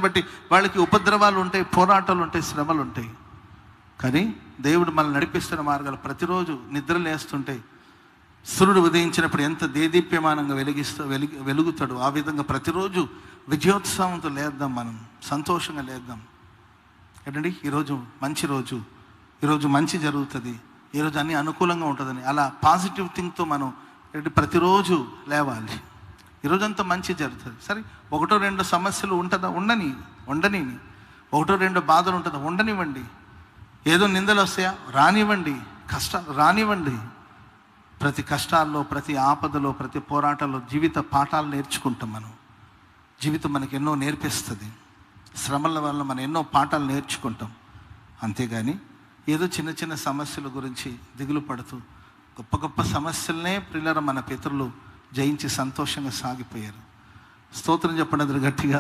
బట్టి వాళ్ళకి ఉపద్రవాలు ఉంటాయి, పోరాటాలు ఉంటాయి, శ్రమలు ఉంటాయి. కానీ దేవుడు మనల్ని నడిపిస్తున్న మార్గాలు ప్రతిరోజు నిద్ర లేస్తుంటే సూర్యుడు ఉదయించినప్పుడు ఎంత దేదీప్యమానంగా వెలుగుతాడు, ఆ విధంగా ప్రతిరోజు విజయోత్సవంతో లేద్దాం, మనం సంతోషంగా లేద్దాం. ఏంటండి, ఈరోజు మంచి రోజు, ఈరోజు మంచి జరుగుతుంది, ఈరోజు అన్నీ అనుకూలంగా ఉంటుందని అలా పాజిటివ్ థింగ్తో మనం ప్రతిరోజు లేవాలి. ఈరోజంతా మంచి జరుగుతుంది. సరే, 1-2 సమస్యలు ఉంటుందా, ఉండని. 1-2 బాధలు ఉంటుందా, ఉండనివ్వండి. ఏదో నిందలు వస్తాయా, రానివ్వండి. కష్టాలు రానివ్వండి. ప్రతి కష్టాల్లో, ప్రతి ఆపదలో, ప్రతి పోరాటంలో జీవిత పాఠాలు నేర్చుకుంటాం మనం. జీవితం మనకి ఎన్నో నేర్పిస్తుంది. శ్రమల వల్ల మనం ఎన్నో పాఠాలు నేర్చుకుంటాం. అంతేగాని ఏదో చిన్న చిన్న సమస్యల గురించి దిగులు పడుతూ గొప్ప గొప్ప సమస్యలనే ప్రియులారా మన పితరులు జయించి సంతోషంగా సాగిపోయారు. స్తోత్రం చెప్పండి అందరూ గట్టిగా.